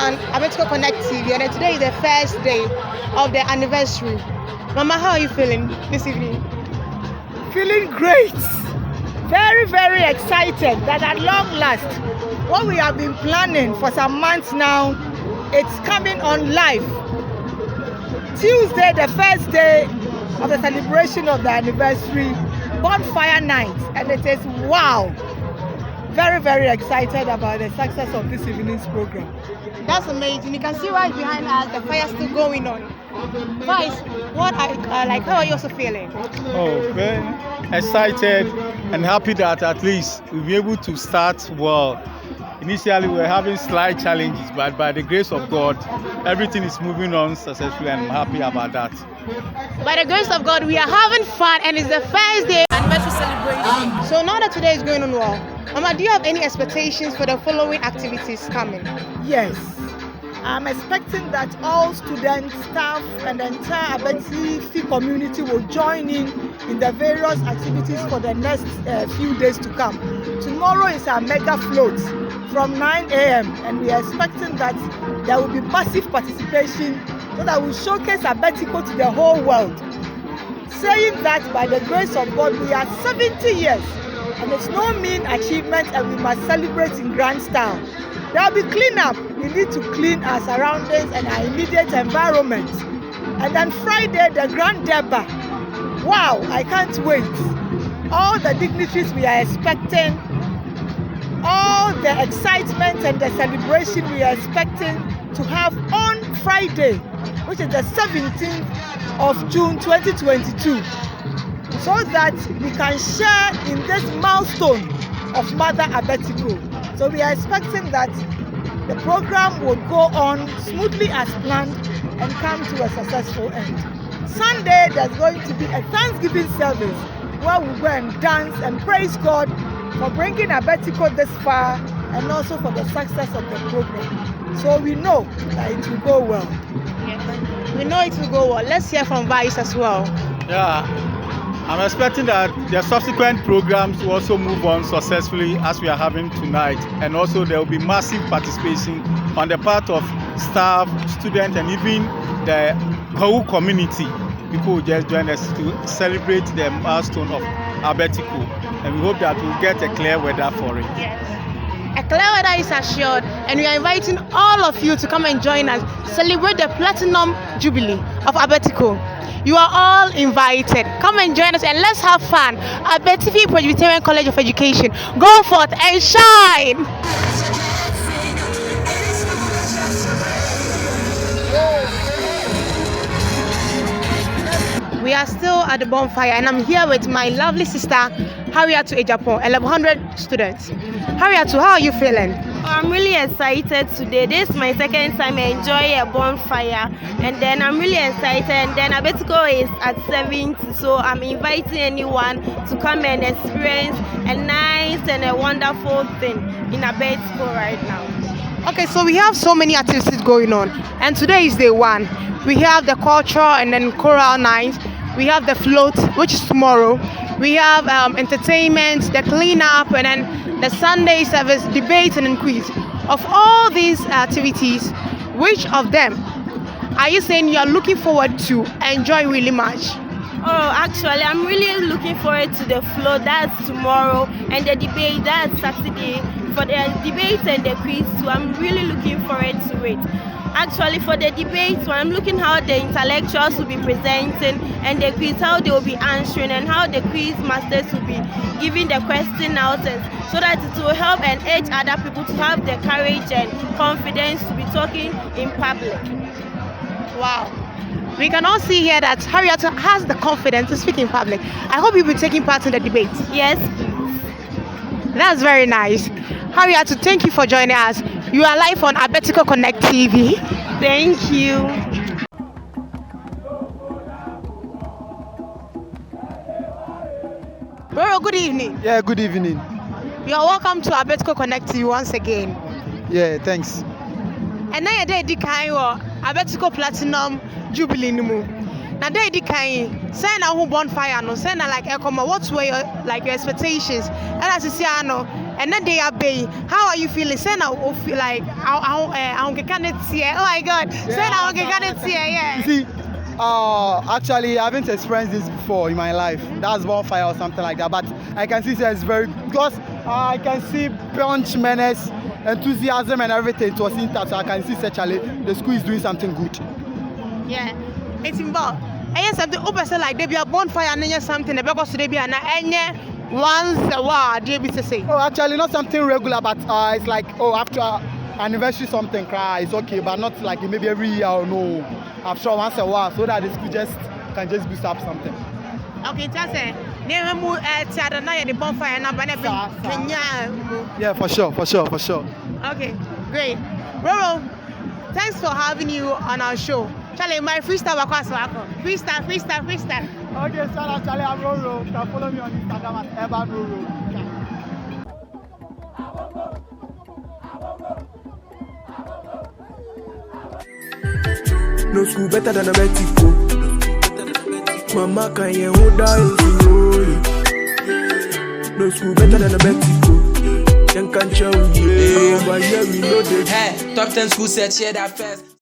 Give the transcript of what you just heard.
on ABETICOE Connect TV, and today is the first day of the anniversary. Mama, how are you feeling this evening? Feeling great. Very, very excited that at long last, what we have been planning for some months now, it's coming on live. Tuesday, the first day of the celebration of the anniversary, Bonfire night, and it is wow. Very, very excited about the success of this evening's program. That's amazing. You can see right behind us the fire still going on. Vice, how are you also feeling? Oh, very excited and happy that at least we'll be able to start well. Initially, we were having slight challenges, but by the grace of God, everything is moving on successfully, and I'm happy about that. By the grace of God, we are having fun, and it's the first day anniversary celebration. So now that today is going on well, Mama, do you have any expectations for the following activities coming? Yes. I'm expecting that all students, staff, and the entire ABETICOE community will join in the various activities for the next few days to come. Tomorrow is our mega float from 9 a.m. and we are expecting that there will be massive participation so that we showcase ABETICOE to the whole world. Saying that by the grace of God, we are 70 years and it's no mean achievement, and we must celebrate in grand style. There will be cleanup. We need to clean our surroundings and our immediate environment. And then Friday, the grand deba. Wow, I can't wait. All the dignitaries we are expecting, all the excitement and the celebration we are expecting to have on Friday, which is the 17th of June 2022, so that we can share in this milestone of Mother ABETICOE. So we are expecting that the program will go on smoothly as planned and come to a successful end. Sunday, there's going to be a Thanksgiving service where we go and dance and praise God for bringing ABETICOE this far and also for the success of the program. So we know that it will go well. Yes, we know it will go well. Let's hear from Vice as well. Yeah. I'm expecting that the subsequent programs will also move on successfully as we are having tonight, and also there will be massive participation on the part of staff, students, and even the whole community. People will just join us to celebrate the milestone of ABETICOE, and we hope that we'll get a clear weather for it. Yes. A clear weather is assured, and we are inviting all of you to come and join us celebrate the Platinum Jubilee of ABETICOE. You are all invited. Come and join us and let's have fun at ABETICOE Presbyterian College of Education. Go forth and shine! We are still at the bonfire, and I'm here with my lovely sister, Harriet to Japan, 1100 students. Harriet, how are you feeling? I'm really excited today. This is my second time I enjoy a bonfire, and then I'm really excited. And then ABETICOE is at 70, so I'm inviting anyone to come and experience a nice and a wonderful thing in ABETICOE right now. Okay, so we have so many activities going on, and today is day one. We have the cultural and then choral night. We have the float, which is tomorrow. We have entertainment, the cleanup, and then the Sunday service, debate, and then quiz. Of all these activities, which of them are you saying you are looking forward to enjoy really much? Oh, actually, I'm really looking forward to the float. That's tomorrow, and the debate, that's Saturday. For the debate and the quiz too, I'm really looking forward to it. Actually, for the debate, so I'm looking how the intellectuals will be presenting, and the quiz, how they will be answering, and how the quiz masters will be giving the question answers, so that it will help and urge other people to have the courage and confidence to be talking in public. Wow. We can all see here that Harriet has the confidence to speak in public. I hope you'll be taking part in the debate. Yes. That's very nice. Harriet, thank you for joining us. You are live on ABETICOE Connect TV. Thank you. Bro, good evening. Yeah, good evening. You are welcome to ABETICOE Connect TV once again. Yeah, thanks. And now you're ABETICOE Platinum Jubilee. Now they can send a whole bonfire, no send like what were your expectations? And as you see, and then they are bay. How are you feeling? Say now, feel like I can it here. Oh my God! Say now, I can it here. Yeah. You see, actually, I haven't experienced this before in my life. That's Bonfire or something like that. But I can see it's very because I can see punch, menace, enthusiasm, and everything. It was intact. So I can see actually the school is doing something good. Yeah, it's involved. And yes, something open say like they be a bonfire and then something because they be an once a while they be to say. Oh, actually, not something regular, but it's like after anniversary something cry. It's okay, but not like maybe every year or no. After once a while, so that the school can just boost up something. Okay, just say. The bonfire number. Yeah, for sure. Okay, great. Roro, thanks for having you on our show. Charlie, my freestyle freestyle. Okay, so actually I'm Roro. You can follow me on Instagram at @ebanroro. No school better than ABETICOE. Mama can you hold down no school better than ABETICOe. Then can show you. But yeah, we know this. Hey, top 10 school set share that first.